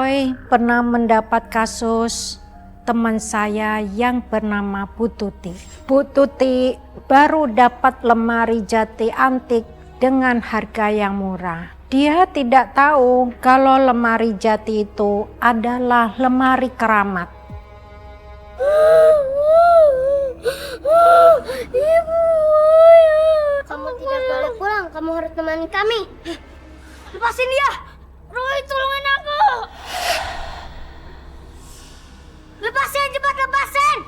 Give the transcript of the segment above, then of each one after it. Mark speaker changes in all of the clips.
Speaker 1: Roy pernah mendapat kasus teman saya yang bernama Bu Tuti. Bu Tuti baru dapat lemari jati antik dengan harga yang murah. Dia tidak tahu kalau lemari jati itu adalah lemari keramat.
Speaker 2: Ibu, kamu tidak boleh pulang, kamu harus temani kami. Lepasin dia! Roy, tolongin aku! Lepasin, cepat lepasin!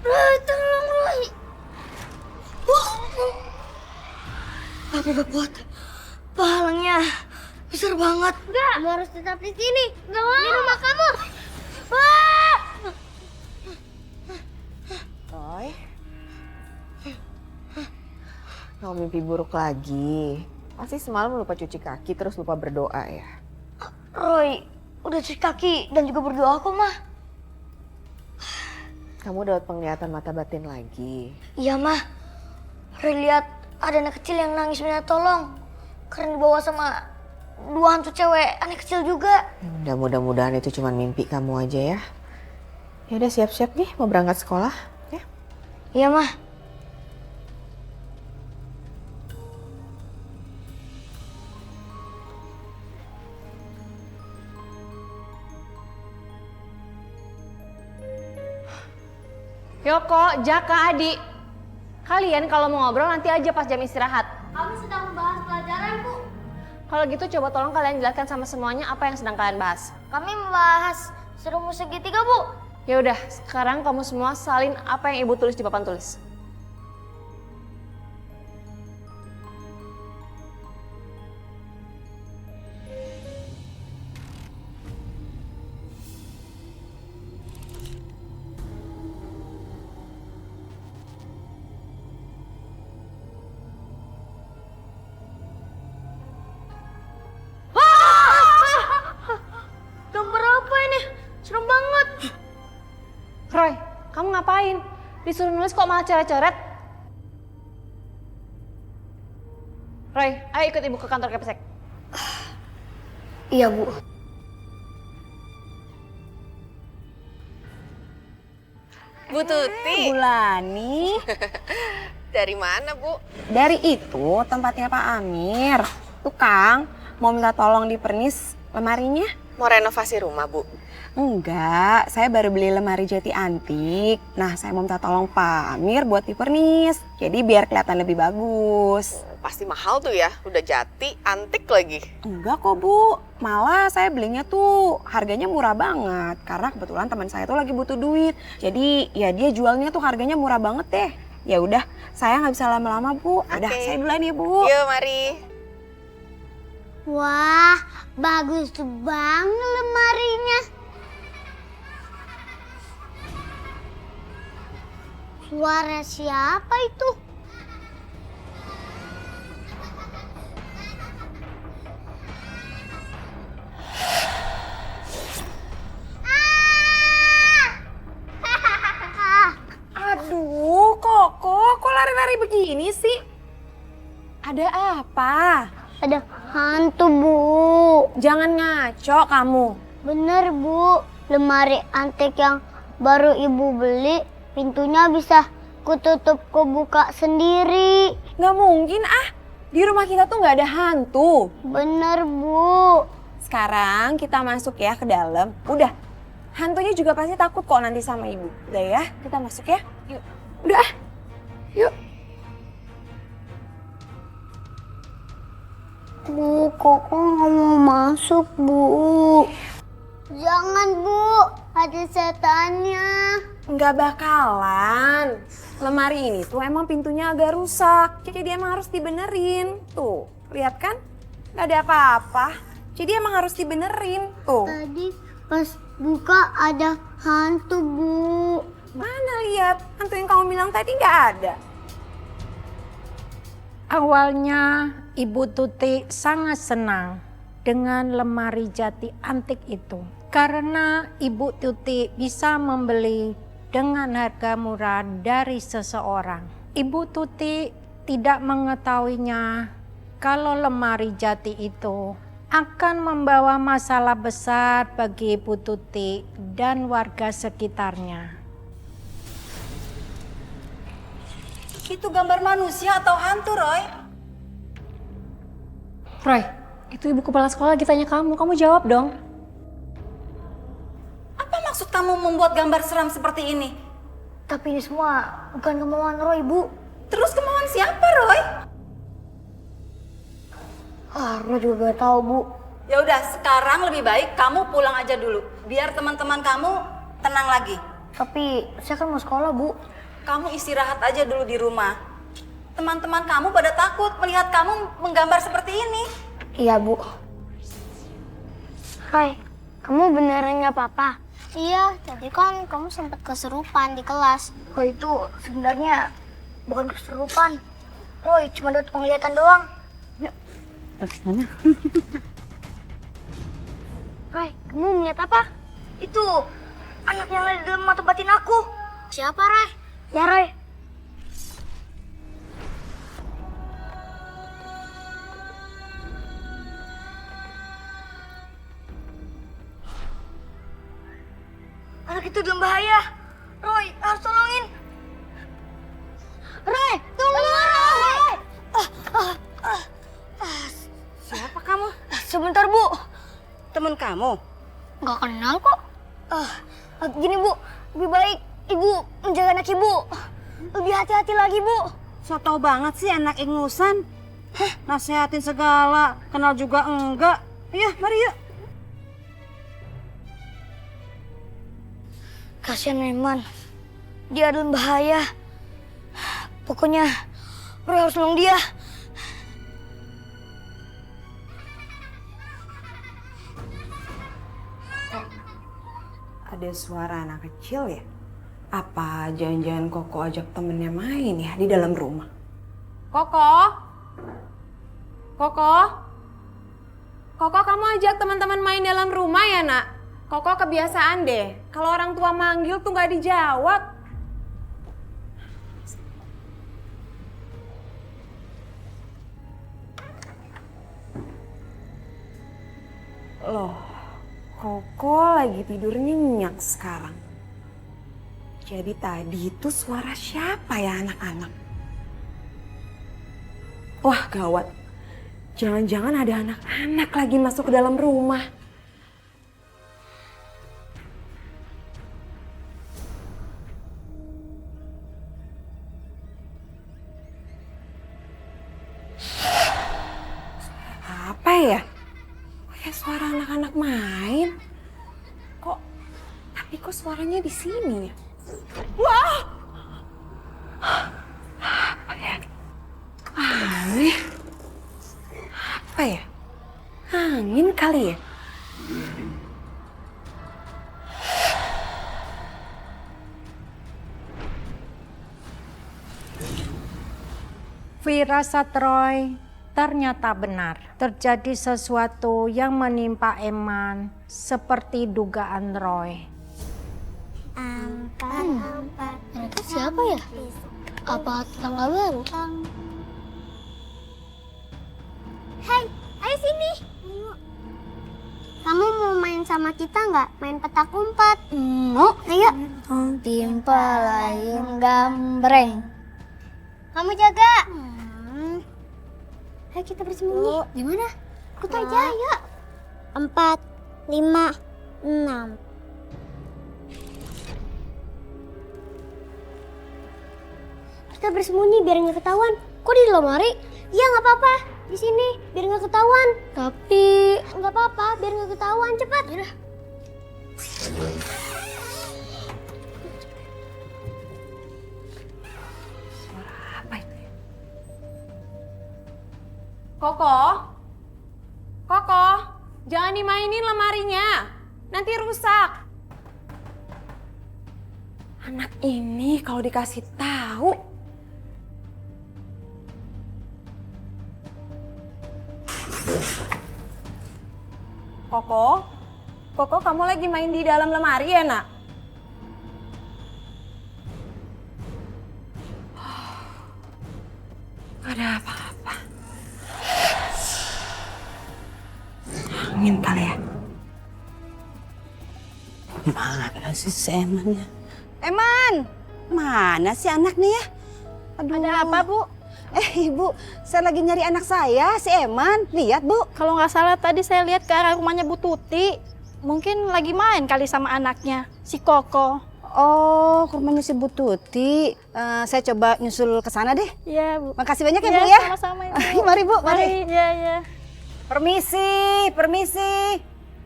Speaker 2: Roy, tolong Roy! Apa buat? Pahalanya besar banget. Enggak, kamu harus tetap di sini. Enggak mau. Di rumah kamu.
Speaker 3: Roy, kamu mimpi buruk lagi. Pasti semalam lupa cuci kaki terus lupa berdoa ya.
Speaker 2: Roy, udah cuci kaki dan juga berdoa kok, Mah.
Speaker 3: Kamu dapat penglihatan mata batin lagi.
Speaker 2: Iya, Mah. Roy lihat ada anak kecil yang nangis minta tolong. Karena dibawa sama dua hantu cewek, anak kecil juga.
Speaker 3: Mudah-mudahan itu cuma mimpi kamu aja ya. Ya udah siap-siap nih mau berangkat sekolah ya.
Speaker 2: Iya, Mah.
Speaker 4: Yoko, Jaka, Adi. Kalian kalau mau ngobrol nanti aja pas jam istirahat.
Speaker 2: Kami sedang membahas pelajaran, Bu.
Speaker 4: Kalau gitu coba tolong kalian jelaskan sama semuanya apa yang sedang kalian bahas.
Speaker 2: Kami membahas serumus segitiga, Bu.
Speaker 4: Ya udah, sekarang kamu semua salin apa yang Ibu tulis di papan tulis.
Speaker 2: Gambar apa ini? Serem banget.
Speaker 4: Roy, kamu ngapain? Disuruh nulis kok malah coret-coret? Roy, ayo ikut Ibu ke kantor Kepsek.
Speaker 2: Iya, Bu.
Speaker 3: Bu Tuti.
Speaker 5: Bulani,
Speaker 3: Dari mana Bu?
Speaker 5: dari itu tempatnya Pak Amir. Tukang, mau minta tolong dipernis lemarinya?
Speaker 3: Mau renovasi rumah Bu?
Speaker 5: Enggak, saya baru beli lemari jati antik. Nah, saya mau minta tolong Pak Amir buat dipernis. Jadi biar kelihatan lebih bagus.
Speaker 3: Pasti mahal tuh ya, udah jati, antik lagi.
Speaker 5: Enggak kok Bu, malah saya belinya tuh harganya murah banget. Karena kebetulan teman saya tuh lagi butuh duit. Jadi ya dia jualnya tuh harganya murah banget deh. Ya udah, saya nggak bisa lama-lama Bu. Udah,
Speaker 3: Oke.
Speaker 5: saya duluan ya Bu.
Speaker 3: Yuk mari.
Speaker 2: Wah, bagus banget lemarinya. Suara siapa itu?
Speaker 5: Aduh, kok lari-lari begini sih? Ada apa?
Speaker 2: Ada hantu, Bu.
Speaker 5: Jangan ngaco kamu.
Speaker 2: Bener, Bu. Lemari antik yang baru Ibu beli, pintunya bisa kututup kebuka sendiri.
Speaker 5: Nggak mungkin ah, di rumah kita tuh nggak ada hantu.
Speaker 2: Bener, Bu.
Speaker 5: Sekarang kita masuk ya ke dalam. Udah, hantunya juga pasti takut kok nanti sama ibu. Udah ya, kita masuk ya. Yuk, udah ah. Yuk.
Speaker 2: Bu, Koko nggak mau masuk, Bu. Jangan, Bu. Ada setannya.
Speaker 5: Nggak bakalan. Lemari ini tuh emang pintunya agak rusak. Jadi emang harus dibenerin. Tuh, lihat kan? Nggak ada apa-apa. Jadi emang harus dibenerin. Tuh.
Speaker 2: Tadi pas buka ada hantu, Bu.
Speaker 5: Mana lihat? Hantu yang kamu bilang tadi nggak ada.
Speaker 1: Awalnya Ibu Tuti sangat senang dengan lemari jati antik itu. Karena Ibu Tuti bisa membeli dengan harga murah dari seseorang. Ibu Tuti tidak mengetahuinya kalau lemari jati itu akan membawa masalah besar bagi Bu Tuti dan warga sekitarnya.
Speaker 6: Itu gambar manusia atau hantu, Roy?
Speaker 4: Roy, itu ibu kepala sekolah lagi tanya kamu jawab dong.
Speaker 6: Apa maksud kamu membuat gambar seram seperti ini?
Speaker 2: Tapi ini semua bukan kemauan Roy, Bu.
Speaker 6: Terus kemauan siapa, Roy?
Speaker 2: Roy juga gak tahu, Bu.
Speaker 6: Ya udah, sekarang lebih baik kamu pulang aja dulu, biar teman-teman kamu tenang lagi.
Speaker 2: Tapi saya kan mau sekolah, Bu.
Speaker 6: Kamu istirahat aja dulu di rumah. Teman-teman kamu pada takut melihat kamu menggambar seperti ini.
Speaker 2: Iya, Bu. Roy, kamu beneran gak apa-apa? Iya, tadi kan kamu sempat kesurupan di kelas. Roy itu sebenarnya bukan kesurupan. Roy cuma dapat penglihatan doang. Roy, kamu melihat apa? Itu anak yang ada di dalam mata batin aku. Siapa, Roy? Ya, Roy. Anak itu dalam bahaya. Roy, harus tolongin. Roy, tunggu, Roy!
Speaker 6: Siapa kamu?
Speaker 2: Sebentar, Bu.
Speaker 6: Teman kamu?
Speaker 2: Nggak kenal kok. Gini, Bu. Lebih baik Ibu menjaga anak Ibu. Lebih hati-hati lagi, Bu.
Speaker 6: So tau banget sih anak ingusan. Nasehatin segala, kenal juga enggak. Iya, mari yuk.
Speaker 2: Kasihan Eman. Dia dalam bahaya. Pokoknya Roy harus nolong dia.
Speaker 3: Ada suara anak kecil ya? Apa jangan-jangan Koko ajak temennya main ya di dalam rumah?
Speaker 4: Koko? Koko? Koko, kamu ajak teman-teman main dalam rumah ya, Nak? Koko kebiasaan deh, kalau orang tua manggil tuh nggak dijawab.
Speaker 3: Loh, Koko lagi tidur nyenyak sekarang. Jadi tadi itu suara siapa ya anak-anak? Wah gawat, jangan-jangan ada anak-anak lagi masuk ke dalam rumah. Apa ya? Kayak suara anak-anak main. Tapi kok suaranya di sini ya? Wah! Apa ya? Aneh. Apa ya? Angin kali ya?
Speaker 1: Firasat Roy ternyata benar. Terjadi sesuatu yang menimpa Eman seperti dugaan Roy.
Speaker 2: Mereka siapa ya? Apa tetangga baru? Hei, ayo sini. Kamu mau main sama kita nggak? Main petak umpet? Mau? Ayo. Timpalain gambreng. Kamu jaga. Ayo kita bersembunyi. Di mana? Ikut aja, yuk. 4, 5, 6. Kita bersembunyi biar nggak ketahuan. Kok di lemari? Iya nggak apa-apa. Di sini biar nggak ketahuan. Tapi nggak apa-apa biar nggak ketahuan. Cepat. Yaudah.
Speaker 3: Apa itu ya?
Speaker 4: Koko? Koko, jangan dimainin lemarinya. Nanti rusak.
Speaker 3: Anak ini kalau dikasih tahu.
Speaker 4: Koko? Koko, kamu lagi main di dalam lemari ya, Nak?
Speaker 3: Gak ada apa-apa.
Speaker 5: mental ya.
Speaker 6: Mana sih si Eman ya? Eman, mana sih anak nih ya? Aduh.
Speaker 2: Ada apa, Bu?
Speaker 6: Ibu, saya lagi nyari anak saya, si Eman. Lihat, Bu.
Speaker 2: Kalau nggak salah tadi saya lihat ke arah rumahnya Bu Tuti. Mungkin lagi main kali sama anaknya, si Koko.
Speaker 6: Oh, ke rumahnya si Bu Tuti. Saya coba nyusul ke sana deh.
Speaker 2: Iya, Bu.
Speaker 6: Makasih banyak ya,
Speaker 2: Iya,
Speaker 6: Bu ya.
Speaker 2: sama-sama, Ibu.
Speaker 6: Mari, Bu, mari.
Speaker 2: Iya, iya.
Speaker 6: Permisi.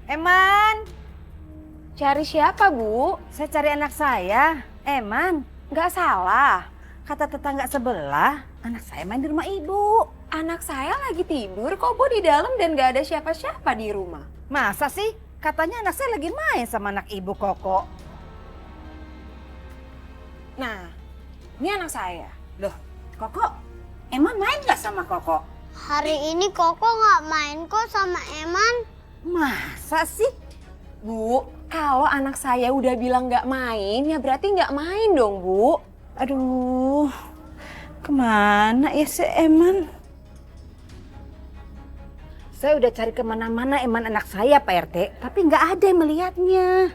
Speaker 6: Eman,
Speaker 5: Cari siapa, Bu?
Speaker 6: saya cari anak saya. Eman, nggak salah. Kata tetangga sebelah, anak saya main di rumah ibu.
Speaker 5: Anak saya lagi tidur kok, Bu, di dalam dan gak ada siapa-siapa di rumah.
Speaker 6: Masa sih? Katanya anak saya lagi main sama anak ibu Koko.
Speaker 5: Nah, ini anak saya.
Speaker 6: Loh, Koko, Eman main nggak sama Koko?
Speaker 2: Hari ini Koko nggak main kok sama Eman.
Speaker 6: Masa sih?
Speaker 5: Bu, kalau anak saya udah bilang gak main, ya berarti gak main dong, Bu.
Speaker 6: Aduh, kemana ya si Eman? Saya udah cari kemana-mana Eman anak saya, Pak RT, tapi nggak ada yang melihatnya.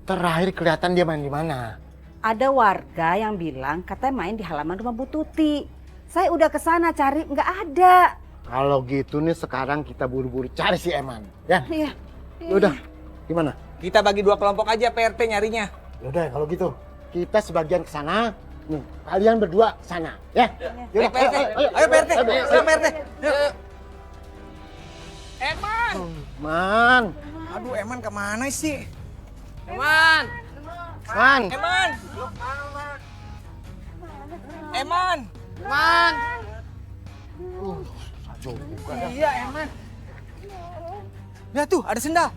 Speaker 7: Terakhir kelihatan dia main di mana?
Speaker 6: Ada warga yang bilang katanya main di halaman rumah Bu Tuti. Saya udah ke sana cari, nggak ada.
Speaker 7: Kalau gitu nih sekarang kita buru-buru cari si Eman, ya?
Speaker 6: Iya.
Speaker 7: Yaudah, gimana?
Speaker 8: Kita bagi 2 kelompok aja PRT nyarinya.
Speaker 7: Yaudah kalau gitu kita sebagian ke sana, nih, kalian berdua ke sana, ya? Yaudah,
Speaker 8: PRT, ayo PRT, ayo PRT. Eman!
Speaker 7: Man,
Speaker 8: Aduh, Eman kemana sih?
Speaker 7: Man,
Speaker 8: Eman! Eman! Iya, Eman. Lihat tuh, ada sendal.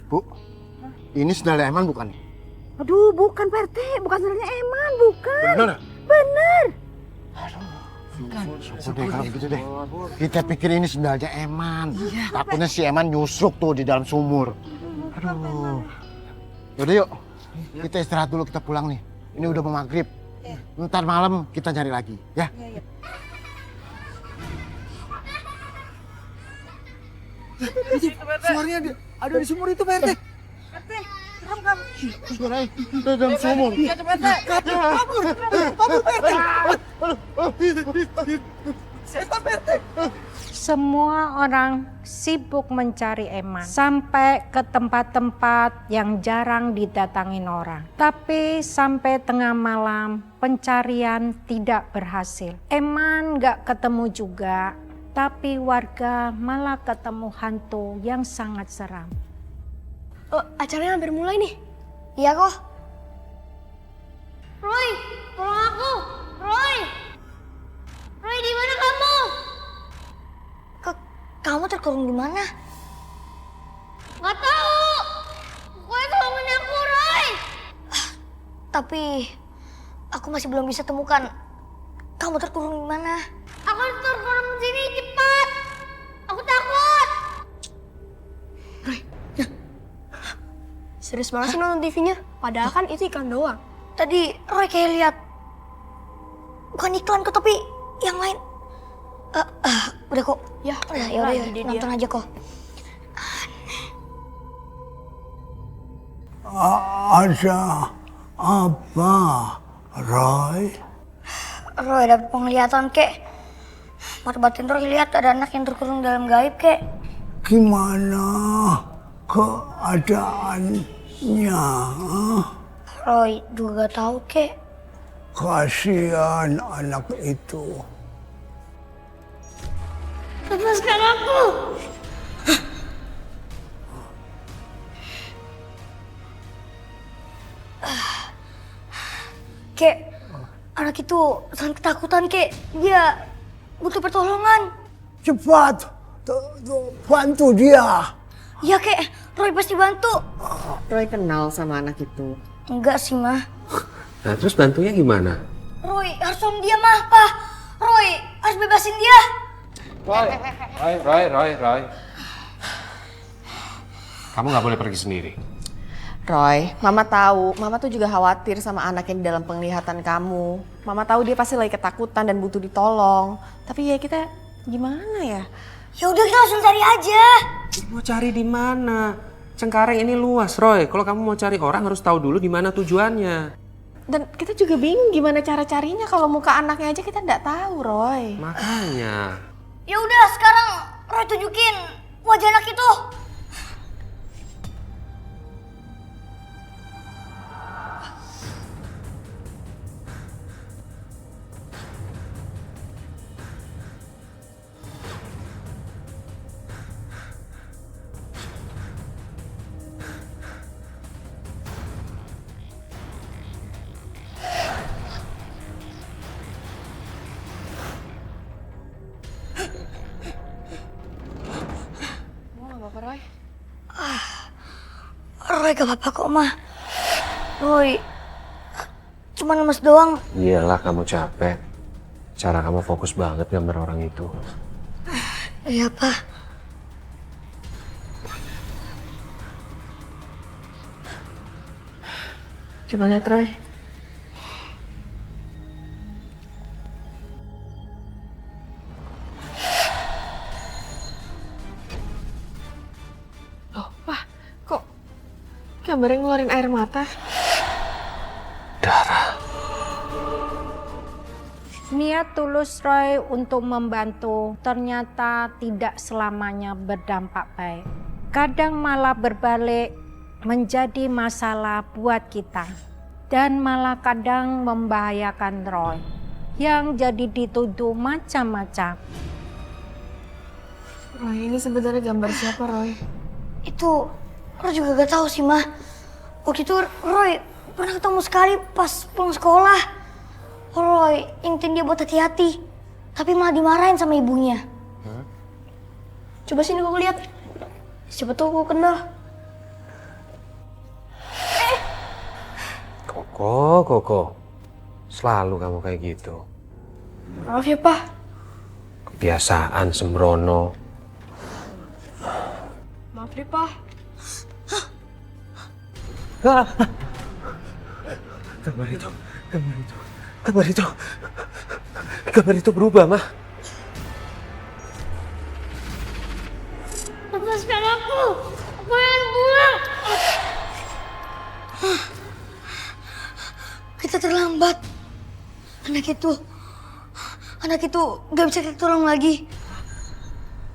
Speaker 7: Bu, ini sendal Eman bukan?
Speaker 6: Aduh, bukan Pak RT, bukan sendalnya Eman, bukan.
Speaker 7: Bener?
Speaker 6: Bener.
Speaker 7: Syukur deh kalau begitu deh. Kita pikir ini sendalnya Eman. Takutnya si Eman nyusruk tuh di dalam sumur. Aduh. Yaudah yuk, kita istirahat dulu, kita pulang nih. Ini udah mau maghrib. Ntar malam kita cari lagi, ya?
Speaker 8: Suaranya ada di sumur itu, PRT.
Speaker 7: Suaranya di dalam sumur.
Speaker 1: Semua orang sibuk mencari Eman sampai ke tempat-tempat yang jarang didatangin orang. Tapi sampai tengah malam pencarian tidak berhasil. Eman gak ketemu juga, tapi warga malah ketemu hantu yang sangat seram.
Speaker 2: Acaranya hampir mulai nih. Iya kok. Roy, tolong aku. Roy, di mana kamu? Kamu terkurung di mana? Nggak tahu. Pokoknya tolongin aku, Roy. Tapi aku masih belum bisa temukan. Kamu terkurung di mana? Aku terkurung di sini, cepat. Aku takut. Roy, serius banget sih nonton TV-nya? Padahal kan itu iklan doang. Tadi Roy kayak lihat bukan iklan kok, tapi yang lain. Udah kok. Ya udah ya, nonton aja kok.
Speaker 9: Ada apa, Roy?
Speaker 2: Roy ada penglihatan kek. Mata batin Roy lihat ada anak yang terkurung dalam gaib kek.
Speaker 9: Gimana keadaannya?
Speaker 2: Roy juga gak tahu kek.
Speaker 9: Kasihan anak itu.
Speaker 2: Lepaskan aku. Kek, anak itu sangat ketakutan kek. Dia butuh pertolongan.
Speaker 9: Cepat, bantu dia.
Speaker 2: Iya kek, Roy pasti bantu.
Speaker 3: Roy kenal sama anak itu.
Speaker 2: Enggak sih, Mah.
Speaker 10: Nah, terus bantunya gimana?
Speaker 2: Roy harus tolong dia, Mah, Pak. Roy harus bebasin dia.
Speaker 10: Roy. Kamu nggak boleh pergi sendiri.
Speaker 3: Roy, Mama tahu. Mama tuh juga khawatir sama anak yang di dalam penglihatan kamu. Mama tahu dia pasti lagi ketakutan dan butuh ditolong. Tapi ya kita gimana ya?
Speaker 2: Ya udah kita langsung cari aja.
Speaker 10: Mau cari di mana? Cengkareng ini luas, Roy. Kalau kamu mau cari orang harus tahu dulu di mana tujuannya.
Speaker 3: Dan kita juga bingung gimana cara carinya kalau muka anaknya aja kita nggak tahu, Roy.
Speaker 10: Makanya.
Speaker 2: Ya udah sekarang Roy tunjukin wajah anak itu.
Speaker 3: Roy?
Speaker 2: Roy gak apa-apa kok, Ma. Roy cuma lemes doang.
Speaker 10: Iyalah kamu capek. Cara kamu fokus banget gambar orang itu.
Speaker 2: Iya, Pa.
Speaker 3: Coba lihat, Roy. Gambarnya ngeluarin air mata.
Speaker 10: Darah.
Speaker 1: Niat tulus Roy untuk membantu ternyata tidak selamanya berdampak baik. Kadang malah berbalik menjadi masalah buat kita. Dan malah kadang membahayakan Roy yang jadi dituduh macam-macam.
Speaker 3: Roy, ini sebenarnya gambar siapa, Roy?
Speaker 2: Itu Roy juga gak tahu sih, Ma. Waktu itu Roy pernah ketemu sekali pas pulang sekolah. Roy ingetin dia buat hati-hati, tapi malah dimarahin sama ibunya. Coba sini kau lihat. Siapa tahu kau kenal.
Speaker 10: Koko. Selalu kamu kayak gitu.
Speaker 2: Maaf ya, Pa.
Speaker 10: Kebiasaan sembrono.
Speaker 2: Maaf deh, Pa.
Speaker 10: Gambar itu berubah, Mah.
Speaker 2: Lepaskan aku. Aku pengen pulang. Kita terlambat. Anak itu gak bisa kita tolong lagi.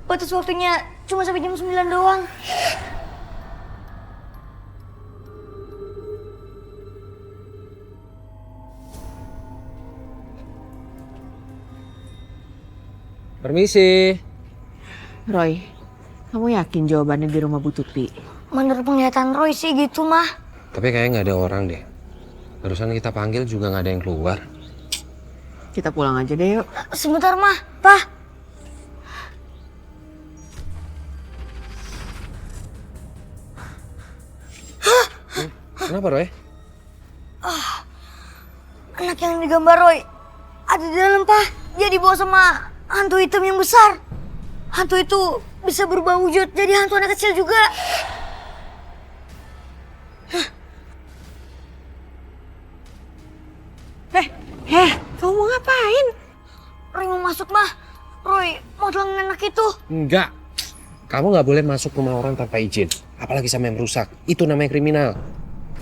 Speaker 2: Batas waktunya cuma sampai jam 9 doang.
Speaker 10: Permisi.
Speaker 3: Roy, kamu yakin jawabannya di rumah Bu Tuti?
Speaker 2: Menurut penglihatan Roy sih gitu, Mah.
Speaker 10: Tapi kayaknya nggak ada orang deh. Barusan kita panggil juga nggak ada yang keluar.
Speaker 3: Kita pulang aja deh yuk.
Speaker 2: Sebentar, Mah. Pa.
Speaker 10: Kenapa, Roy?
Speaker 2: Anak yang digambar Roy ada di dalam, Pa. Dia dibawa sama hantu hitam yang besar. Hantu itu bisa berubah wujud jadi hantu anak kecil juga.
Speaker 3: Kamu mau ngapain?
Speaker 2: Roy mau masuk, Mah. Roy mau tolongin anak itu.
Speaker 10: Enggak. Kamu nggak boleh masuk rumah orang tanpa izin. Apalagi sama yang merusak. Itu namanya kriminal.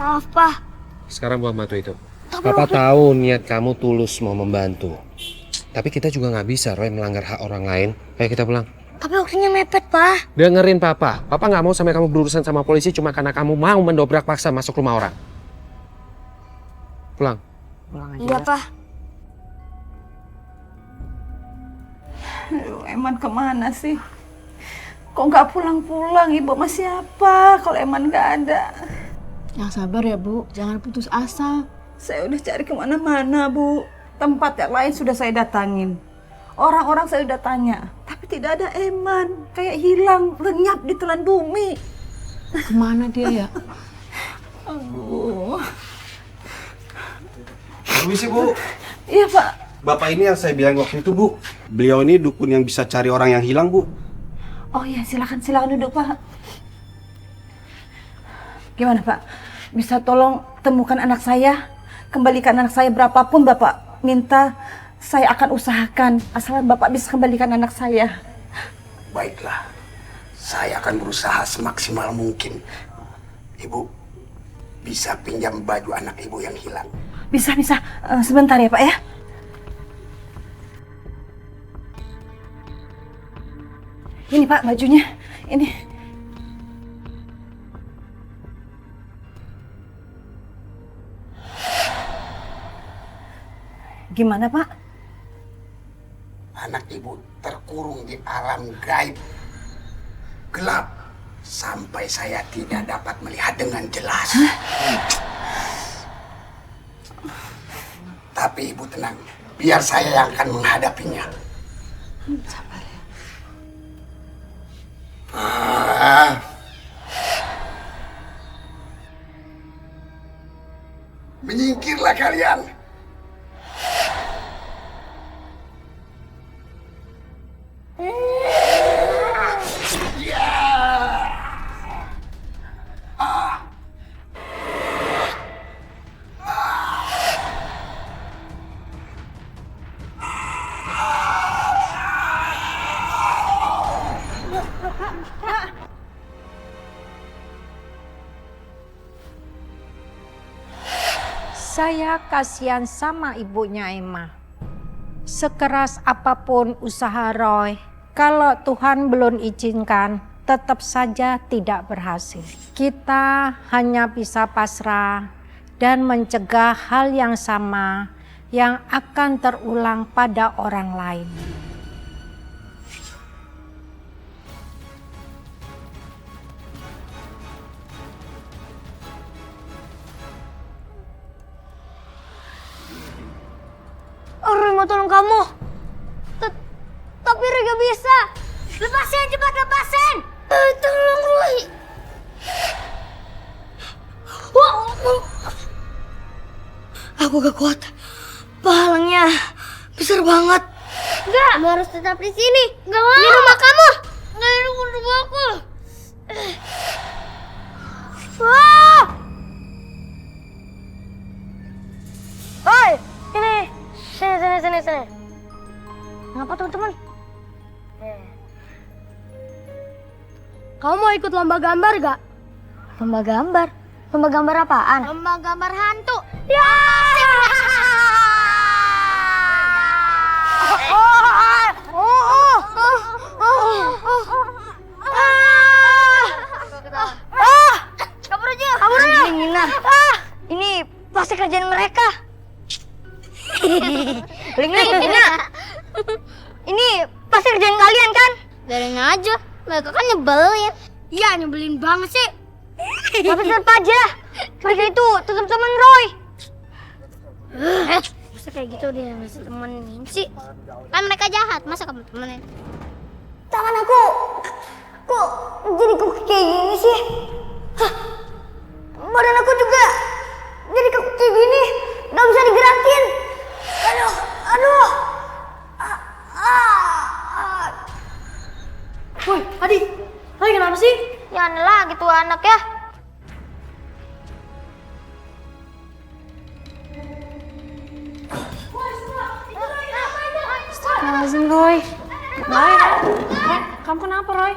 Speaker 2: Maaf, Pa.
Speaker 10: Sekarang buang batu itu.
Speaker 2: Tapi
Speaker 10: Papa
Speaker 2: waktu-
Speaker 10: tahu niat kamu tulus mau membantu. Tapi kita juga nggak bisa, Roy, melanggar hak orang lain. Ayo kita pulang.
Speaker 2: Tapi waktunya mepet, Pa.
Speaker 10: Dengerin Papa. Papa nggak mau sampai kamu berurusan sama polisi cuma karena kamu mau mendobrak paksa masuk rumah orang. Pulang.
Speaker 3: Pulang aja.
Speaker 2: Iya, Pa.
Speaker 6: Aduh, Eman kemana sih? Kok nggak pulang-pulang? Ibu sama siapa kalau Eman nggak ada?
Speaker 5: Yang sabar ya Bu, jangan putus asa.
Speaker 6: Saya udah cari kemana-mana, Bu. Tempat yang lain sudah saya datangin. Orang-orang saya udah tanya, tapi tidak ada Eman. Kayak hilang, lenyap di telan bumi.
Speaker 5: Kemana dia ya?
Speaker 6: Aduh.
Speaker 8: Permisi, Bu.
Speaker 6: Iya, Pak.
Speaker 8: Bapak ini yang saya bilang waktu itu, Bu. Beliau ini dukun yang bisa cari orang yang hilang, Bu.
Speaker 6: Oh iya, silakan duduk, Pak. Gimana, Pak? bisa tolong temukan anak saya? Kembalikan anak saya, berapapun Bapak minta, saya akan usahakan. Asal Bapak bisa kembalikan anak saya.
Speaker 11: Baiklah, saya akan berusaha semaksimal mungkin. Ibu, bisa pinjam baju anak ibu yang hilang?
Speaker 6: Bisa. Sebentar ya Pak ya. Ini Pak bajunya, ini. Gimana Pak?
Speaker 11: Anak ibu terkurung di alam gaib. Gelap sampai saya tidak dapat melihat dengan jelas. Tapi ibu tenang, biar saya yang akan menghadapinya.
Speaker 6: Sabar ya.
Speaker 11: Menyingkirlah kalian.
Speaker 1: Saya kasihan sama ibunya Emma. Sekeras apapun usaha Roy, kalau Tuhan belum izinkan, tetap saja tidak berhasil. Kita hanya bisa pasrah dan mencegah hal yang sama yang akan terulang pada orang lain.
Speaker 2: Roy mau tolong kamu. Tapi Roy gak bisa. Lepasin, cepat lepasin. Tolong Roy. Aku gak kuat. Pahalanya besar banget. Enggak, kamu harus tetap di sini. Gak mau. Di rumah kamu. Nggak, ini rumah aku. Roy, ini. Sini. Ngapa teman-teman? Kamu mau ikut lomba gambar gak? Lomba gambar? Lomba gambar apaan? Lomba gambar hantu. Ya! Kabur aja. Nina. Ini pasti kerjaan mereka. Lina. Ini pasti kerjaan kalian kan? Biarin aja, mereka kan nyebelin. Iya, nyebelin banget sih. Tapi tetap aja, mereka itu tetap teman Roy. Masa kayak gitu dia masih temenin sih? Kan mereka jahat, masa kamu temenin? Tangan aku, kok jadi kaku kayak gini sih? Hah? Badan aku juga jadi kaku kayak gini, gak bisa digerakin. Aduh. Woi, Adi, Roy kenapa sih? Ya aneh lagi tuh anak ya.
Speaker 4: Astagfirullahaladzim, Roy. Kamu kenapa, Roy?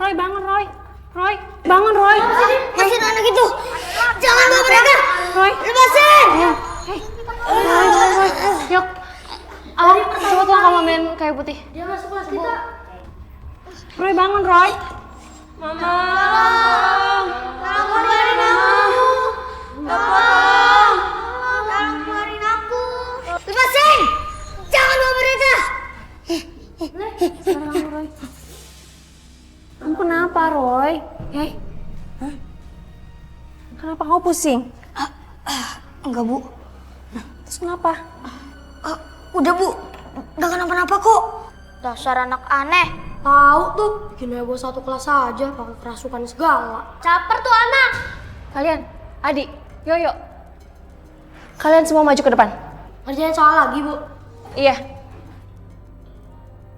Speaker 4: Roy, bangun, Roy. Roy, bangun, Roy.
Speaker 2: Lepasin anak itu. Jangan bawa mereka.
Speaker 4: Roy.
Speaker 2: Lepasin.
Speaker 4: Roy. Yuk. Coba tuang kamu main kayu putih.
Speaker 2: Dia masuk kelas kita.
Speaker 4: Roy, bangun, Roy. Mama.
Speaker 2: Tolong keluarin aku. Tolong keluarin aku. Lepasin. Jangan bawa mereka.
Speaker 4: Sekarang, Roy. Kamu kenapa, Roy? Hei. Kenapa kamu pusing?
Speaker 2: Enggak, Bu.
Speaker 4: Terus kenapa?
Speaker 2: Udah, Bu. Enggak kenapa-napa kok. Dasar anak aneh. Tahu tuh, bikin heboh satu kelas aja, pakai kerasukan segala. Caper tuh anak.
Speaker 4: Kalian, Adi, Yoyo. Kalian semua maju ke depan.
Speaker 2: Kerjaan salah lagi, Bu.
Speaker 4: Iya.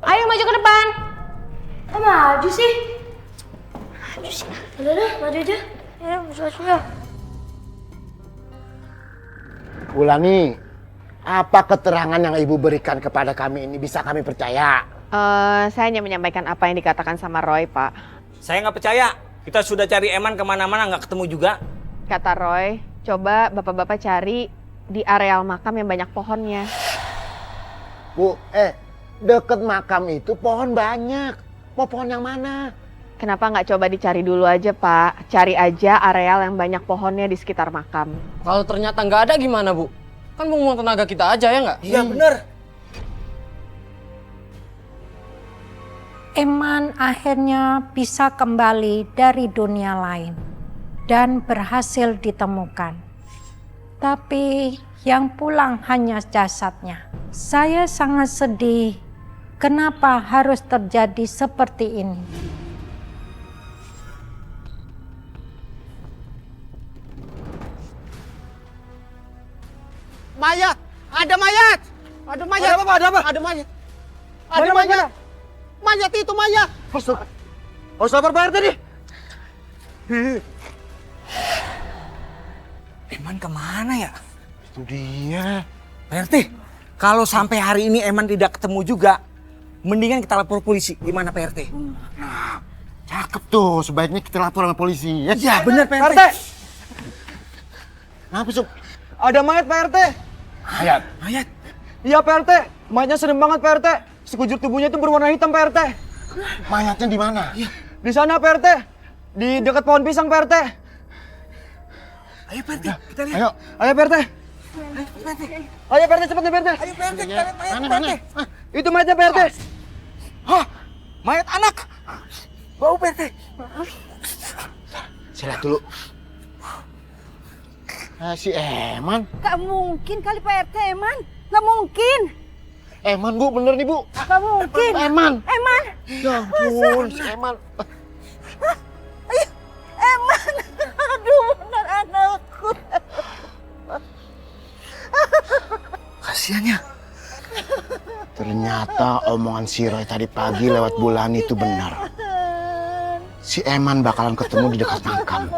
Speaker 4: Ayo maju ke depan.
Speaker 2: Kok maju sih? Udah, maju aja. Ya, maju aja.
Speaker 7: Ulani, apa keterangan yang ibu berikan kepada kami ini bisa kami percaya?
Speaker 3: Saya hanya menyampaikan apa yang dikatakan sama Roy, Pak.
Speaker 12: Saya nggak percaya. Kita sudah cari Eman kemana-mana nggak ketemu juga.
Speaker 3: Kata Roy, coba bapak-bapak cari di areal makam yang banyak pohonnya.
Speaker 7: Bu, deket makam itu pohon banyak. Mau pohon yang mana?
Speaker 3: Kenapa nggak coba dicari dulu aja, Pak? Cari aja areal yang banyak pohonnya di sekitar makam.
Speaker 13: Kalau ternyata nggak ada gimana, Bu? Kan buang tenaga kita aja, ya nggak?
Speaker 12: Iya, bener.
Speaker 1: Eman akhirnya bisa kembali dari dunia lain dan berhasil ditemukan. Tapi yang pulang hanya jasadnya. Saya sangat sedih. Kenapa harus terjadi seperti ini?
Speaker 14: Mayat! Ada mayat! Ada mayat!
Speaker 12: Ada apa? Ada apa?
Speaker 14: Ada mayat! Ada mayat! Mayat itu mayat!
Speaker 12: Harus lapor Pak RT nih.
Speaker 14: Eman kemana ya?
Speaker 7: Itu dia.
Speaker 14: Pak RT, kalau sampai hari ini Eman tidak ketemu juga, mendingan kita lapor polisi. Gimana Pak RT?
Speaker 7: Nah, cakep tuh. Sebaiknya kita lapor sama polisi. Ya,
Speaker 14: Ya benar Pak RT.
Speaker 7: Kenapa, Sob?
Speaker 14: Ada mayat Pak RT.
Speaker 7: Mayat?
Speaker 14: Mayat? Iya Pak RT. Mayatnya serem banget Pak RT. Sekujur tubuhnya itu berwarna hitam Pak RT.
Speaker 7: Mayatnya di mana?
Speaker 14: Di sana Pak RT. Di dekat pohon pisang Pak RT. Ayo Pak RT, kita lihat.
Speaker 7: Ayo.
Speaker 14: Ayo Pak RT. Ayo Pak RT, cepat nih Pak RT.
Speaker 7: Ayo Pak RT, kita lihat mayat Pak RT.
Speaker 14: Itu mayatnya Pak RT. Hah? Mayat anak. Bau Pak RT.
Speaker 7: Saya lihat dulu. Si Eman.
Speaker 6: Gak mungkin kali Pak RT, Eman. Gak mungkin.
Speaker 7: Eman, Bu, bener nih, Bu.
Speaker 6: Gak mungkin.
Speaker 7: Eman.
Speaker 6: Eman.
Speaker 7: Ya ampun, si Eman.
Speaker 6: Eman. Aduh, benar anakku.
Speaker 14: Kasiannya.
Speaker 7: Ternyata omongan si Roy tadi pagi lewat bulan itu benar. Si Eman bakalan ketemu di dekat makam.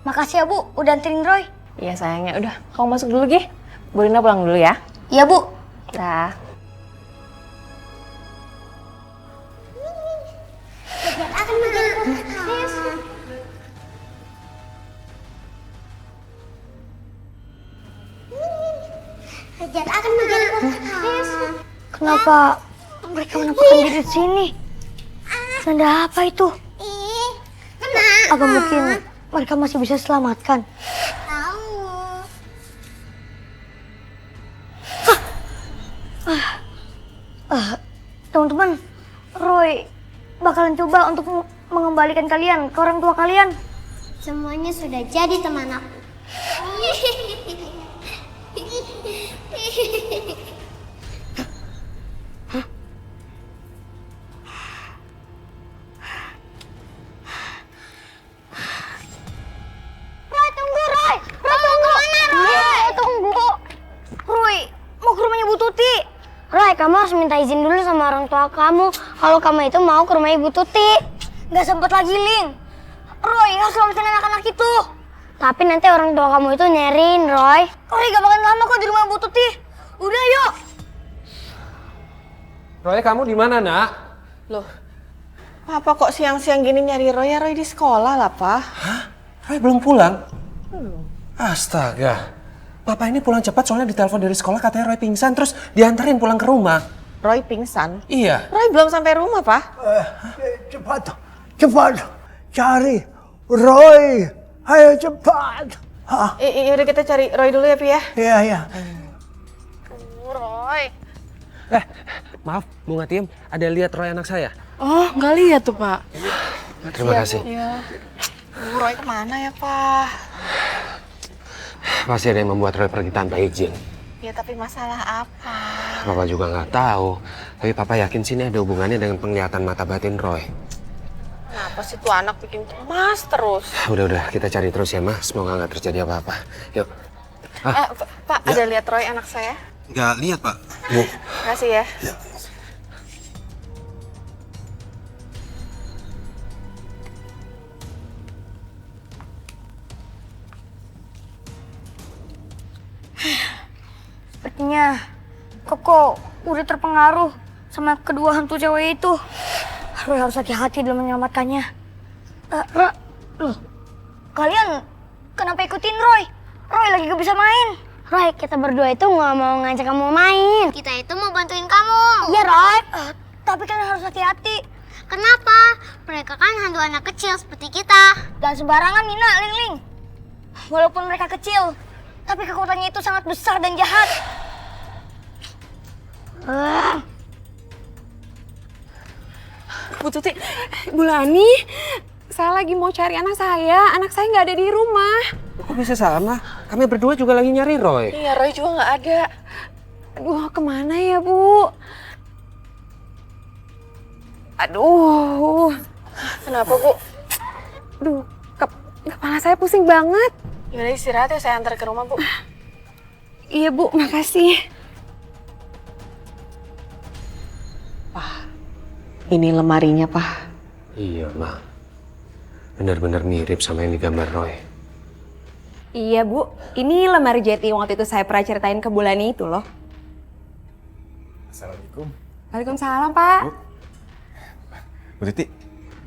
Speaker 2: Makasih ya Bu, udah anterin Roy.
Speaker 3: Iya sayangnya, udah kamu masuk dulu Gi. Bu Rina pulang dulu ya.
Speaker 2: Iya Bu.
Speaker 3: Dah.
Speaker 2: Kenapa mereka menampakkan diri di sini? Tanda apa itu? Apa mungkin mereka masih bisa selamatkan? Teman-teman, Roy bakalan coba untuk mengembalikan kalian ke orang tua kalian.
Speaker 15: Semuanya sudah jadi teman aku.
Speaker 2: Roy, tunggu Roy! Roy, tunggu! Roy, tunggu! Roy, mau ke rumahnya Bu Tuti. Roy, kamu harus minta izin dulu sama orang tua kamu kalau kamu itu mau ke rumah Ibu Tuti. Gak sempet lagi, Ling. Roy, harus selamatin anak-anak itu. Tapi nanti orang tua kamu itu nyariin, Roy. Roy, gak bakalan lama kok di rumah Bu Tuti. Udah, yuk.
Speaker 10: Roy, kamu di mana, Nak?
Speaker 3: Loh, Papa kok siang-siang gini nyari Roy? Ya Roy di sekolah lah, Pak.
Speaker 10: Hah? Roy belum pulang? Astaga. Papa ini pulang cepat soalnya ditelepon dari sekolah katanya Roy pingsan terus diantarin pulang ke rumah.
Speaker 3: Roy pingsan?
Speaker 10: Iya.
Speaker 3: Roy belum sampai rumah, Pak.
Speaker 9: Cepat, cepat cari Roy. Ayo cepat.
Speaker 3: Yaudah kita cari Roy dulu ya, Pi ya.
Speaker 9: Iya, iya.
Speaker 3: Roy.
Speaker 10: Maaf, Bu Ngatim, ada lihat Roy anak saya?
Speaker 3: Oh, nggak lihat tuh, Pak.
Speaker 10: Terima kasih.
Speaker 3: Iya. Roy kemana ya, Pak?
Speaker 10: Pasti ada yang membuat Roy pergi tanpa izin.
Speaker 3: Ya, tapi masalah apa?
Speaker 10: Papa juga nggak tahu. Tapi Papa yakin sini ada hubungannya dengan penglihatan mata batin Roy.
Speaker 3: Kenapa sih tuh anak bikin cemas terus?
Speaker 10: Udah, kita cari terus ya, Ma. Semoga nggak terjadi apa-apa. Yuk.
Speaker 3: Pak, ada lihat Roy anak saya?
Speaker 8: Nggak lihat, Pak.
Speaker 10: Bu.
Speaker 3: Makasih ya.
Speaker 2: Kayaknya Koko udah terpengaruh sama kedua hantu cewek itu. Roy harus hati-hati dalam menyelamatkannya. Loh, kalian kenapa ikutin Roy? Roy lagi gak bisa main.
Speaker 15: Roy, kita berdua itu nggak mau ngajak kamu main. Kita itu mau bantuin kamu.
Speaker 2: Iya Roy, tapi kalian harus hati-hati.
Speaker 15: Kenapa? Mereka kan hantu anak kecil seperti kita.
Speaker 2: Dan sembarangan Nina, Ling. Walaupun mereka kecil, tapi kekuatannya itu sangat besar dan jahat.
Speaker 4: Bu Tuti, Bu Lani, saya lagi mau cari anak saya. Anak saya nggak ada di rumah.
Speaker 10: Kok bisa salah? Kami berdua juga lagi nyari Roy.
Speaker 4: Iya, Roy juga nggak ada. Aduh, kemana ya, Bu? Aduh. Kenapa, Bu? Aduh, kepala saya pusing banget.
Speaker 5: Yaudah istirahat ya, saya antar ke rumah, Bu.
Speaker 4: Iya, Bu, makasih.
Speaker 3: Ini lemarinya, Pak.
Speaker 10: Iya, Ma. Benar-benar mirip sama yang digambar Roy.
Speaker 4: Iya, Bu. Ini lemari jati waktu itu saya pernah ceritain ke Bulani itu loh.
Speaker 16: Assalamualaikum.
Speaker 4: Waalaikumsalam, Pak.
Speaker 16: Bu Titi,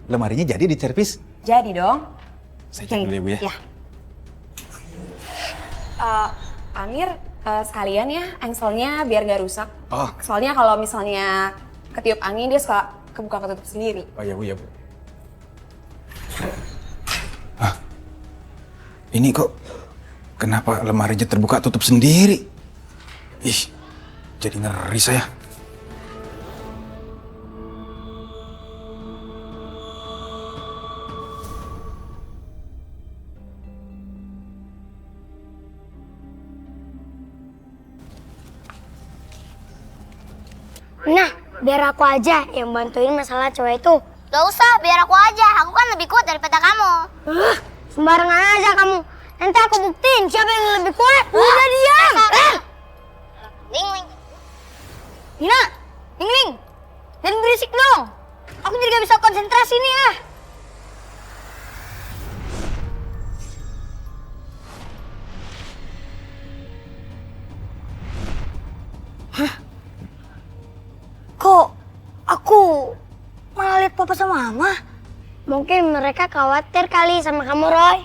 Speaker 16: lemarinya jadi di servis?
Speaker 4: Jadi dong.
Speaker 16: Saya cek dulu ya, Bu ya.
Speaker 4: Ya. Amir, sekalian ya engselnya biar nggak rusak.
Speaker 16: Oh.
Speaker 4: Soalnya kalau misalnya ketiup angin dia suka kebuka ketutup sendiri.
Speaker 16: Oh ya Bu, ya Bu. Hah? Ini kok kenapa lemarinya terbuka tutup sendiri? Ih, jadi ngeri saya.
Speaker 15: Nah, biar aku aja yang bantuin masalah cewek itu. Gak usah, biar aku aja. Aku kan lebih kuat daripada kamu. Sembarangan aja kamu. Nanti aku buktiin siapa yang lebih kuat. Udah diam. Ling.
Speaker 2: Nina, Ling. Jangan berisik dong. Aku jadi gak bisa konsentrasi nih ya. Kok aku malah lihat papa sama mama?
Speaker 15: Mungkin mereka khawatir kali sama kamu, Roy.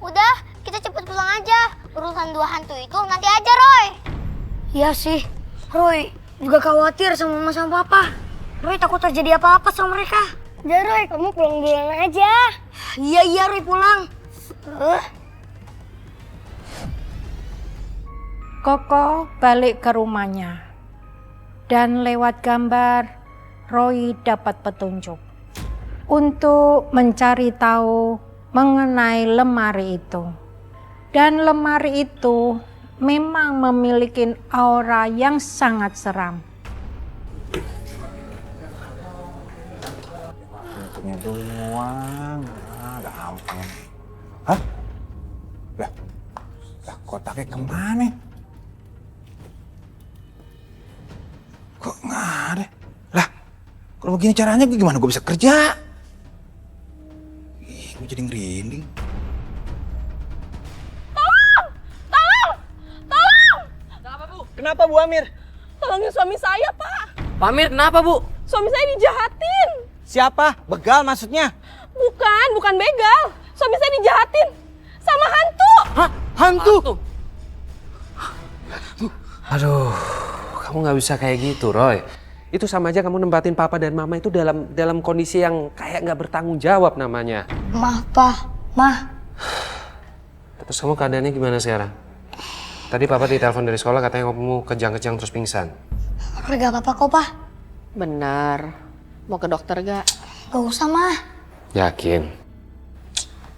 Speaker 15: Udah, kita cepet pulang aja. Urusan dua hantu itu nanti aja, Roy.
Speaker 2: Iya sih, Roy juga khawatir sama mama sama papa. Roy takut terjadi apa-apa sama mereka.
Speaker 15: Udah, Roy, kamu pulang duluan aja.
Speaker 2: Iya, Roy pulang.
Speaker 1: Koko balik ke rumahnya. Dan lewat gambar, Roy dapat petunjuk untuk mencari tahu mengenai lemari itu. Dan lemari itu memang memiliki aura yang sangat seram.
Speaker 16: Bentuknya doang, gampang. Hah? Lah kotaknya kemana? Kok nggak ada? Lah, kalau begini caranya gimana gue bisa kerja? Ih, gue jadi ngerinding.
Speaker 14: Kenapa Bu Amir?
Speaker 4: Tolongin suami saya, Pak.
Speaker 14: Pak Amir kenapa Bu?
Speaker 4: Suami saya dijahatin.
Speaker 14: Siapa? Begal maksudnya?
Speaker 4: Bukan begal. Suami saya dijahatin sama hantu.
Speaker 14: Hah? Hantu?
Speaker 10: Aduh, kamu nggak bisa kayak gitu, Roy. Itu sama aja kamu nempatin papa dan mama itu dalam kondisi yang kayak nggak bertanggung jawab namanya.
Speaker 2: Maaf, Pak. Mah.
Speaker 10: Terus kamu keadaannya gimana sekarang? Tadi papa ditelepon dari sekolah katanya kamu kejang-kejang terus pingsan.
Speaker 2: Gak apa-apa kok, Pak.
Speaker 3: Benar. Mau ke dokter gak?
Speaker 2: Gak usah, Mah.
Speaker 10: Yakin?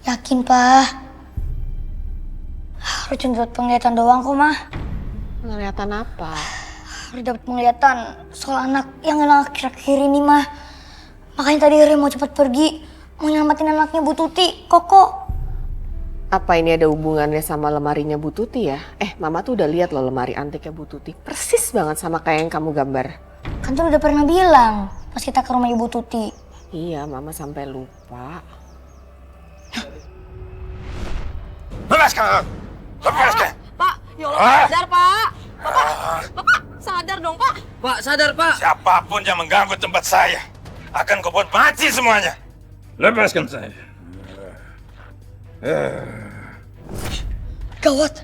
Speaker 2: Yakin, Pak. Harus cuma dapat penglihatan doang kok, Mah.
Speaker 3: Penglihatan apa?
Speaker 2: Harus dapat penglihatan soal anak yang hilang akhir-akhir ini, Mah. Makanya tadi Ri mau cepat pergi. Mau nyelamatin anaknya Bu Tuti, Koko.
Speaker 3: Apa ini ada hubungannya sama lemarinya Bu Tuti ya? Mama tuh udah lihat loh lemari antiknya Bu Tuti. Persis banget sama kayak yang kamu gambar.
Speaker 2: Kan tuh udah pernah bilang pas kita ke rumah Ibu Tuti.
Speaker 3: Iya, Mama sampai lupa.
Speaker 11: Lepaskan! Lepaskan!
Speaker 4: Pak,
Speaker 13: Ya Allah, sadar Pak. Bapak sadar dong Pak.
Speaker 16: Pak, sadar Pak.
Speaker 17: Siapapun yang mengganggu tempat saya akan kau buat mati semuanya. Lepaskan saya.
Speaker 2: Gawat.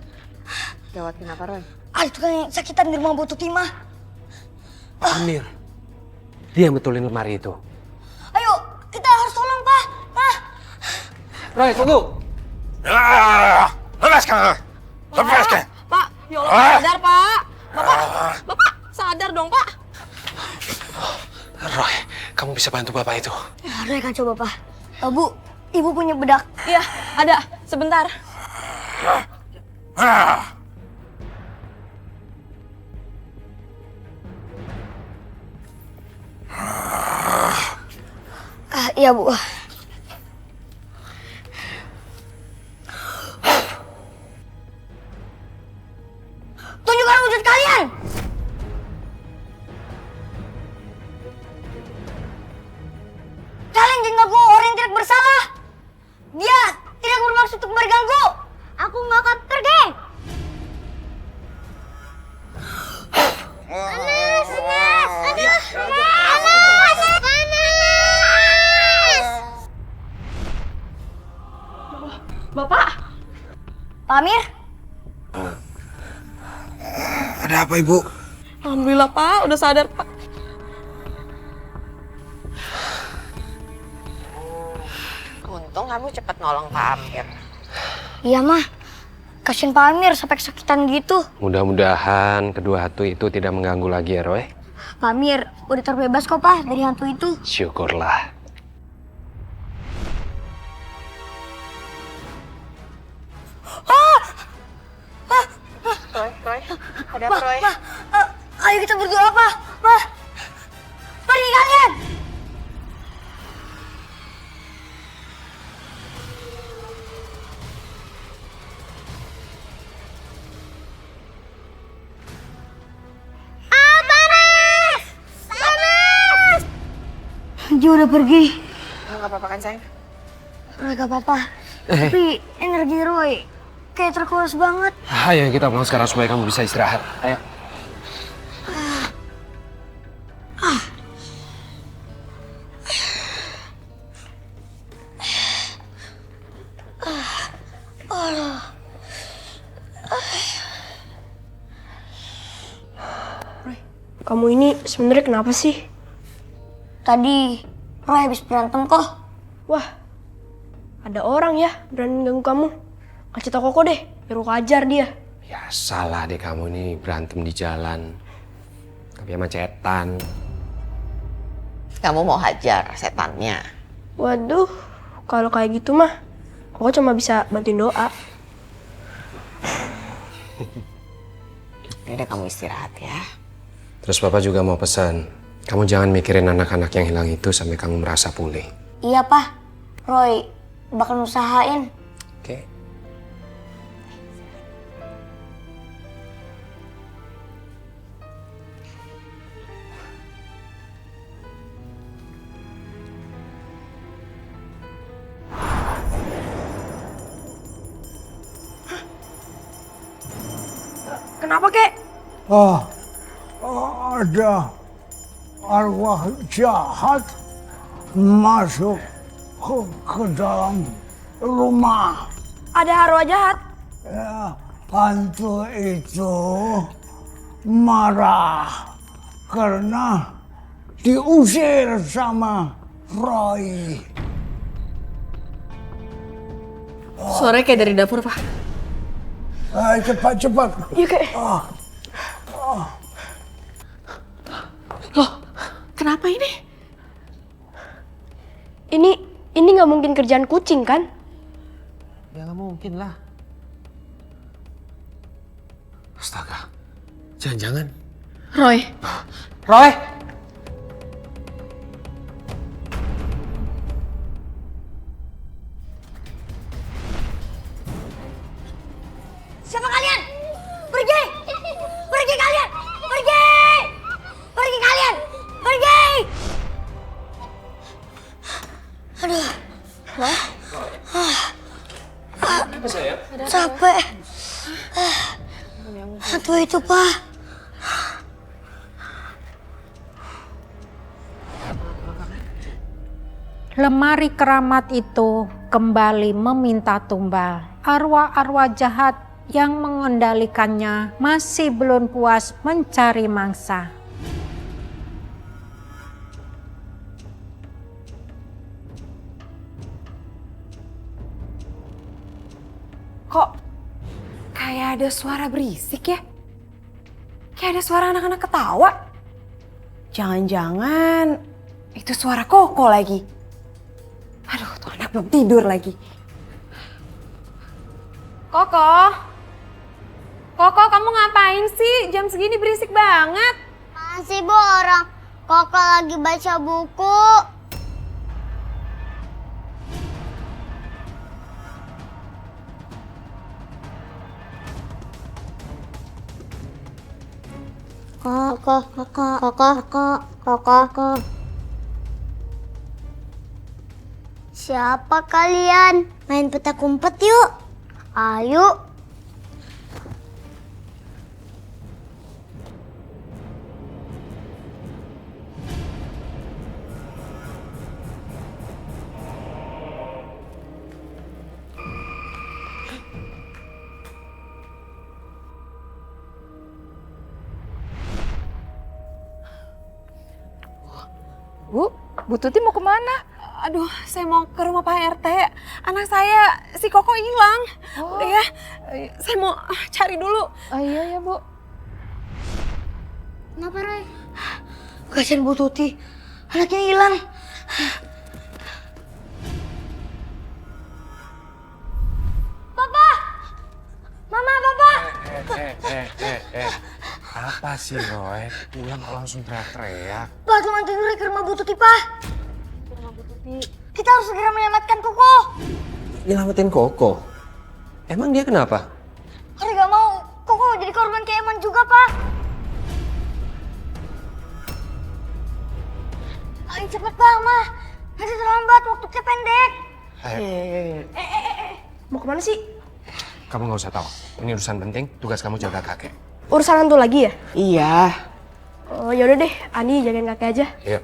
Speaker 3: Gawat kenapa, Roy?
Speaker 2: Ada tukang yang sakitan di rumah Bu Tuti mah.
Speaker 10: Amir, dia yang betulin lemari itu.
Speaker 2: Ayo, kita harus tolong, Pak. Pak.
Speaker 10: Roy, tunggu.
Speaker 17: Lepaskan, Roy. Lepaskan.
Speaker 13: Pak, ya Allah, sadar Pak. Bapak sadar dong Pak.
Speaker 10: Roy, kamu bisa bantu bapak itu.
Speaker 2: Roy kan coba, Pak. Bu, Ibu punya bedak.
Speaker 13: Iya, ada. Sebentar.
Speaker 2: Iya, Bu. Tunjukkan wujud kalian. Kalian mengganggu orang yang tidak bersalah. Dia tidak bermaksud untuk berganggu. Aku nggak akan pergi. Panas, panas, aduh, panas, panas.
Speaker 13: Bapak.
Speaker 2: Pak Amir.
Speaker 16: Ada apa, Ibu?
Speaker 13: Alhamdulillah Pak, udah sadar Pak.
Speaker 3: Untung kamu cepat nolong Pak Amir.
Speaker 2: Iya, Mah. Kasian Pak Amir sampai kesakitan gitu.
Speaker 10: Mudah-mudahan kedua hantu itu tidak mengganggu lagi ya, Roy.
Speaker 2: Pak Amir udah terbebas kok, Pak, dari hantu itu.
Speaker 10: Syukurlah.
Speaker 3: Roy, ada apa, Roy?
Speaker 2: Ayo kita berdoa, Pak. Pak, pergi kalian. Panas! Panas! Dia udah pergi.
Speaker 3: Nggak apa-apa kan, sayang?
Speaker 2: Roy, gak apa-apa. Tapi energi Roy kayak terkuras banget.
Speaker 10: Ayo kita pulang sekarang supaya kamu bisa istirahat. Ayo.
Speaker 18: Kamu ini sebenarnya kenapa sih?
Speaker 2: Tadi Roy habis berantem kok.
Speaker 18: Wah, ada orang ya berani ganggu kamu. Kasih tau Koko deh, biar Koko ajar dia.
Speaker 10: Ya salah deh kamu ini berantem di jalan. Tapi sama cetan.
Speaker 3: Kamu mau hajar setannya?
Speaker 18: Waduh, kalau kayak gitu mah Koko cuma bisa bantuin doa.
Speaker 3: Udah kamu istirahat ya.
Speaker 10: Terus Papa juga mau pesan, kamu jangan mikirin anak-anak yang hilang itu sampai kamu merasa pulih.
Speaker 2: Iya, Pak. Roy bakal usahain.
Speaker 10: Oke.
Speaker 18: Kenapa, Kek?
Speaker 9: Ada arwah jahat masuk ke dalam rumah.
Speaker 18: Ada arwah jahat?
Speaker 9: Ya, hantu itu marah karena diusir sama Roy.
Speaker 18: Suaranya kayak dari dapur, Pak.
Speaker 9: Cepat.
Speaker 18: Iya, Kek. Loh, kenapa ini? Ini nggak mungkin kerjaan kucing, kan?
Speaker 10: Ya nggak mungkin lah. Astaga, jangan-jangan.
Speaker 18: Roy.
Speaker 10: Roy!
Speaker 2: Siapa kalian? Pergi! Pergi kalian! Pergi! Pergi kalian! Pergi! Aduh.
Speaker 10: Kenapa sayang?
Speaker 2: Capek.
Speaker 15: Hantu itu, Pak.
Speaker 1: Lemari keramat itu kembali meminta tumbal. Arwah-arwah jahat yang mengendalikannya masih belum puas mencari mangsa.
Speaker 5: Kok kayak ada suara berisik ya? Kayak ada suara anak-anak ketawa. Jangan-jangan itu suara Koko lagi. Aduh, tuh anak belum tidur lagi.
Speaker 4: Koko? Koko, kamu ngapain sih? Jam segini berisik banget.
Speaker 15: Masih Bu, orang Koko lagi baca buku. Koko. Siapa kalian? Main petak umpet yuk. Ayo.
Speaker 4: Bu Tuti mau kemana? Aduh, saya mau ke rumah Pak RT. Anak saya, si Koko hilang. Udah ya, saya mau cari dulu. Iya ya, Bu.
Speaker 15: Kenapa, Roy? Kasian Bu Tuti, anaknya hilang. Papa! Mama, Papa!
Speaker 10: Apa sih, Roy? Pulang kok langsung teriak-teriak?
Speaker 15: Pak, cuma tidur ke rumah Bu Tuti, Pak. Kita harus segera menyelamatkan Koko.
Speaker 10: Nyelamatin Koko? Emang dia kenapa?
Speaker 15: Hari gak mau Koko jadi korban kayak Eman juga, Pak. Ayo cepet, Pak, Ma. Nanti terlambat, waktunya pendek.
Speaker 18: Mau kemana sih?
Speaker 10: Kamu nggak usah tahu. Ini urusan penting. Tugas kamu jaga kakek.
Speaker 18: Urusan hantu lagi ya?
Speaker 14: Iya.
Speaker 18: Oh, yaudah deh, Ani jagain kakek aja.
Speaker 10: Iya.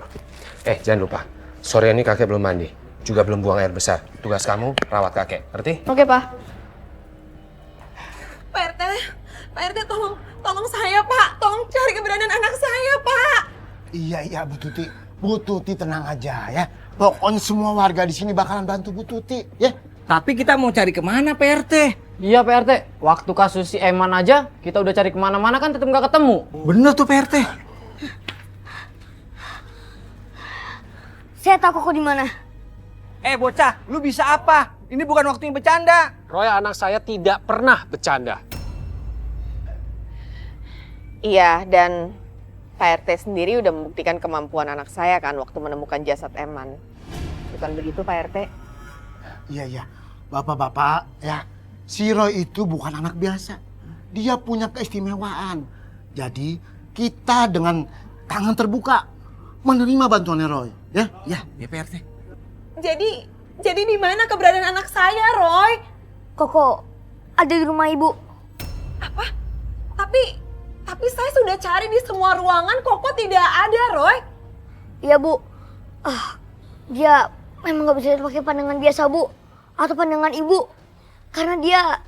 Speaker 10: Jangan lupa. Sore ini kakek belum mandi. Juga belum buang air besar. Tugas kamu rawat kakek. Ngerti?
Speaker 18: Oke, Pak.
Speaker 4: Pak RT tolong saya, Pak. Tolong cari keberadaan anak saya, Pak.
Speaker 7: Iya Bu Tuti. Bu Tuti tenang aja ya. Pokoknya semua warga di sini bakalan bantu Bu Tuti ya.
Speaker 14: Tapi kita mau cari kemana Pak RT?
Speaker 19: Iya Pak RT, waktu kasus si Eman aja kita udah cari kemana-mana kan tetap nggak ketemu.
Speaker 14: Bener tuh Pak RT.
Speaker 15: Saya tahu Koko di mana.
Speaker 14: Bocah, lu bisa apa? Ini bukan waktu yang bercanda.
Speaker 10: Roy, anak saya tidak pernah bercanda.
Speaker 3: Iya, dan Pak RT sendiri udah membuktikan kemampuan anak saya kan waktu menemukan jasad Eman. Bukan begitu Pak RT?
Speaker 7: Iya. Bapak-bapak ya. Si Roy itu bukan anak biasa. Dia punya keistimewaan. Jadi kita dengan tangan terbuka menerima bantuannya Roy. Ya Pak RT.
Speaker 4: Jadi di mana keberadaan anak saya, Roy?
Speaker 15: Koko ada di rumah ibu.
Speaker 4: Apa? Tapi saya sudah cari di semua ruangan, Koko tidak ada, Roy.
Speaker 15: Iya, Bu. Dia memang nggak bisa pakai pandangan biasa, Bu. Atau pandangan ibu. Karena dia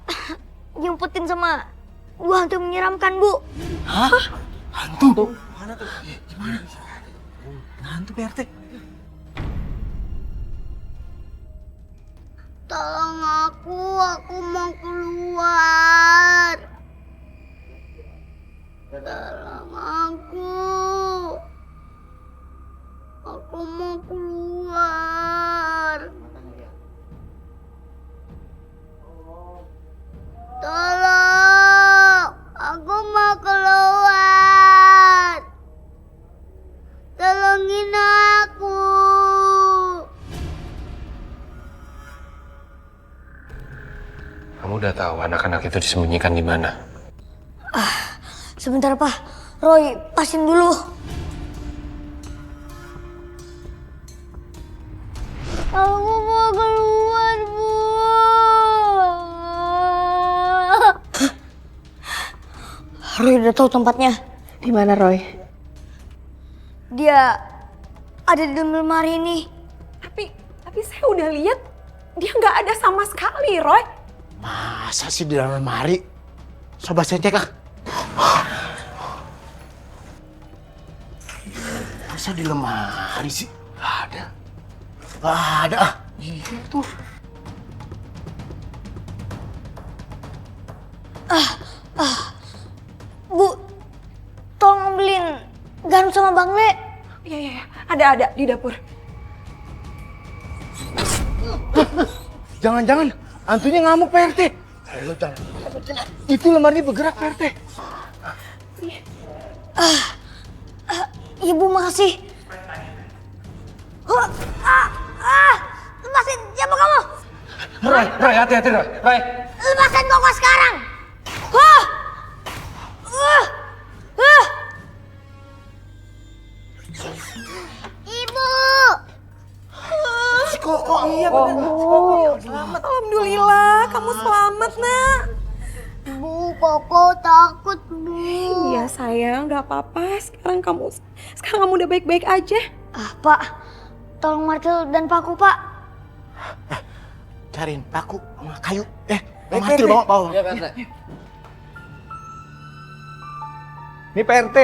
Speaker 15: diumpetin sama dua hantu menyeramkan, Bu.
Speaker 14: Hah? Hantu? Mana tuh? Gimana? Hantu Pak RT.
Speaker 15: Tolong aku mau keluar. Tolong aku mau keluar. Tolong, aku mau keluar. Tolongin aku.
Speaker 10: Kamu udah tahu anak-anak itu disembunyikan di mana?
Speaker 15: Sebentar, Pak. Roy, pasin dulu. Aku mau keluar, Bu.
Speaker 2: Roy udah tahu tempatnya.
Speaker 5: Di mana Roy?
Speaker 2: Dia ada di dalam lemari ini.
Speaker 5: Tapi saya udah lihat dia nggak ada sama sekali, Roy.
Speaker 7: Masa sih di dalam lemari? Coba saya cek ah. Masa di lemari sih? Gak ada. Gak ada ah. Iya tuh.
Speaker 2: Bu, tolong ambilin garam sama Bang Le.
Speaker 5: Iya, ada di dapur.
Speaker 7: Jangan-jangan hantunya ngamuk Pak RT. Ayo jangan. Itu lemari bergerak Pak RT.
Speaker 2: Ibu makasih. Lepasin, siapa kamu?
Speaker 10: Roy, hati-hati Roy.
Speaker 2: Lepasin Koko sekarang. Ibu.
Speaker 7: Si Koko.
Speaker 5: Iya benar. Selamat. Alhamdulillah, kamu selamat, Nak.
Speaker 2: Bu, Koko takut, Bu.
Speaker 5: Iya sayang, nggak apa-apa. Sekarang kamu udah baik-baik aja.
Speaker 2: Pak, tolong martil dan paku, Pak.
Speaker 7: Cariin paku sama kayu. Martil bawa.
Speaker 10: Iya, Pak RT.
Speaker 14: Ini Pak RT.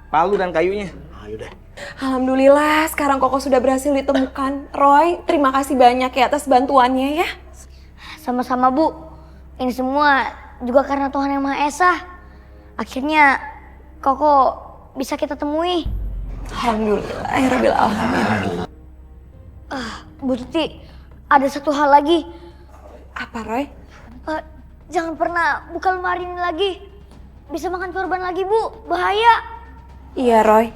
Speaker 14: Palu dan kayunya.
Speaker 7: Ayo deh.
Speaker 5: Alhamdulillah, sekarang Koko sudah berhasil ditemukan. Roy, terima kasih banyak ya atas bantuannya ya.
Speaker 2: Sama-sama, Bu. Ini semua juga karena Tuhan Yang Maha Esa. Akhirnya Koko bisa kita temui.
Speaker 5: Alhamdulillah, ya Rabbil Alamin.
Speaker 2: Bu Tuti, ada satu hal lagi.
Speaker 5: Apa, Roy?
Speaker 2: Jangan pernah buka lemari ini lagi. Bisa makan korban lagi, Bu. Bahaya.
Speaker 5: Iya, Roy.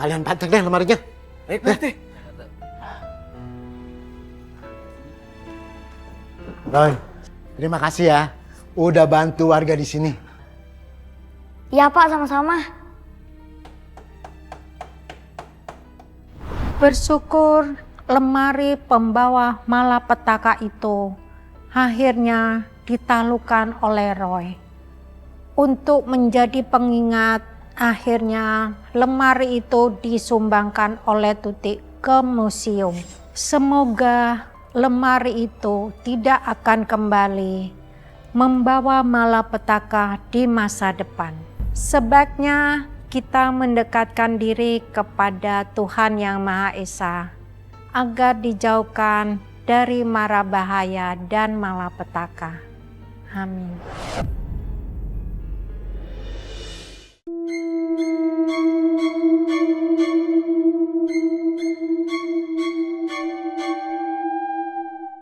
Speaker 7: Kalian pantang deh lemarinya.
Speaker 14: Baik, Pak RT.
Speaker 7: Roy, terima kasih ya. Udah bantu warga di sini.
Speaker 2: Ya, Pak, sama-sama.
Speaker 1: Bersyukur lemari pembawa malapetaka itu akhirnya ditaklukkan oleh Roy. Untuk menjadi pengingat, akhirnya lemari itu disumbangkan oleh Tuti ke museum. Semoga lemari itu tidak akan kembali membawa malapetaka di masa depan. Sebaiknya kita mendekatkan diri kepada Tuhan Yang Maha Esa agar dijauhkan dari mara bahaya dan malapetaka. Amin.